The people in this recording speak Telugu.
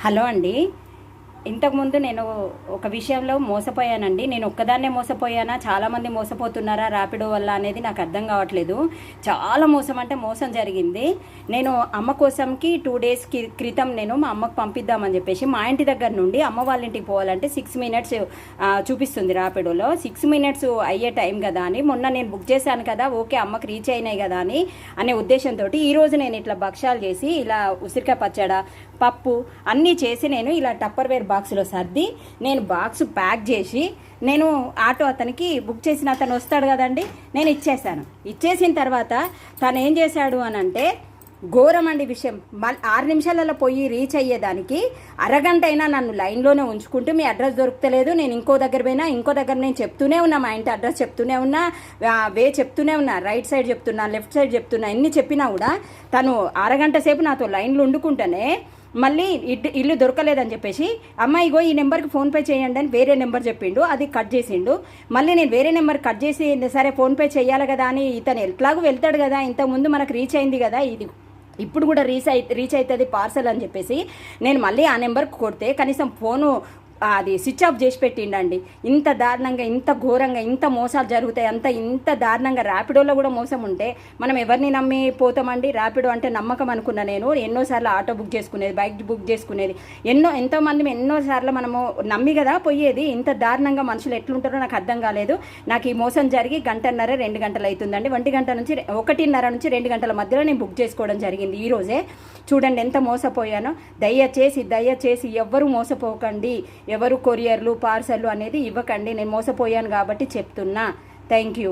హలో అండి. ఇంతకుముందు నేను ఒక విషయంలో మోసపోయానండి. నేను ఒక్కదాన్నే మోసపోయానా, చాలామంది మోసపోతున్నారా ర్యాపిడో వల్ల అనేది నాకు అర్థం కావట్లేదు. చాలా మోసం అంటే మోసం జరిగింది. నేను అమ్మ కోసంకి 2 డేస్ క్రితం నేను మా అమ్మకు పంపిద్దామని చెప్పేసి మా ఇంటి దగ్గర నుండి అమ్మ వాళ్ళ ఇంటికి పోవాలంటే 6 మినిట్స్ చూపిస్తుంది ర్యాపిడోలో. 6 మినిట్స్ అయ్యే టైం కదా అని మొన్న నేను బుక్ చేశాను కదా, ఓకే అమ్మకి రీచ్ అయినాయి కదా అని అనే ఉద్దేశంతో ఈరోజు నేను ఇట్లా భక్ష్యాలు చేసి ఇలా ఉసిరికాయ పచ్చడ, పప్పు అన్నీ చేసి నేను ఇలా టప్పర్వేర్ బాక్స్లో సర్ది నేను బాక్స్ ప్యాక్ చేసి నేను ఆటో అతనికి బుక్ చేసిన అతను వస్తాడు కదండి, నేను ఇచ్చేసాను. ఇచ్చేసిన తర్వాత తను ఏం చేశాడు అని అంటే ఘోరం అండి విషయం. 6 నిమిషాలలో పోయి రీచ్ అయ్యేదానికి అరగంట అయినా నన్ను లైన్లోనే ఉంచుకుంటూ మీ అడ్రస్ దొరుకుతలేదు, నేను ఇంకో దగ్గర పోయినా ఇంకో దగ్గర నేను చెప్తూనే ఉన్నా, మా ఇంటి అడ్రస్ చెప్తూనే ఉన్నా, వే చెప్తూనే ఉన్నా, రైట్ సైడ్ చెప్తున్నా, లెఫ్ట్ సైడ్ చెప్తున్నా, ఎన్ని చెప్పినా కూడా తను అరగంట సేపు నాతో లైన్లో వండుకుంటేనే మళ్ళీ ఇల్లు దొరకలేదని చెప్పేసి అమ్మాయి ఇగో ఈ నెంబర్కి ఫోన్పే చేయండి అని వేరే నెంబర్ చెప్పిండు, అది కట్ చేసిండు. మళ్ళీ నేను వేరే నెంబర్ కట్ చేసి సరే ఫోన్పే చేయాలి కదా అని ఇతను ఎట్లాగూ వెళ్తాడు కదా, ఇంతకుముందు మనకు రీచ్ అయింది కదా, ఇది ఇప్పుడు కూడా రీచ్ అవుతుంది పార్సల్ అని చెప్పేసి నేను మళ్ళీ ఆ నెంబర్కి కొడితే కనీసం ఫోను అది స్విచ్ ఆఫ్ చేసి పెట్టిండండి. ఇంత దారుణంగా, ఇంత ఘోరంగా, ఇంత మోసాలు జరుగుతాయి, ఇంత దారుణంగా ర్యాపిడోలో కూడా మోసం ఉంటే మనం ఎవరిని నమ్మి పోతామండి? ర్యాపిడో అంటే నమ్మకం అనుకున్నా నేను. ఎన్నోసార్లు ఆటో బుక్ చేసుకునేది, బైక్ బుక్ చేసుకునేది, ఎంతోమంది ఎన్నోసార్లు మనము నమ్మి కదా పోయేది. ఇంత దారుణంగా మనుషులు ఎట్లుంటారో నాకు అర్థం కాలేదు. నాకు ఈ మోసం జరిగి 1:30-2 గంటలు అవుతుందండి. 1:00 నుంచి 1:30 నుంచి 2 గంటల మధ్యలో నేను బుక్ చేసుకోవడం జరిగింది ఈరోజే. చూడండి ఎంత మోసపోయానో. దయచేసి ఎవ్వరూ మోసపోకండి, ఎవరు కొరియర్లు పార్సల్లు అనేది ఇవ్వకండి. నేను మోసపోయాను కాబట్టి చెప్తున్నా. Thank you.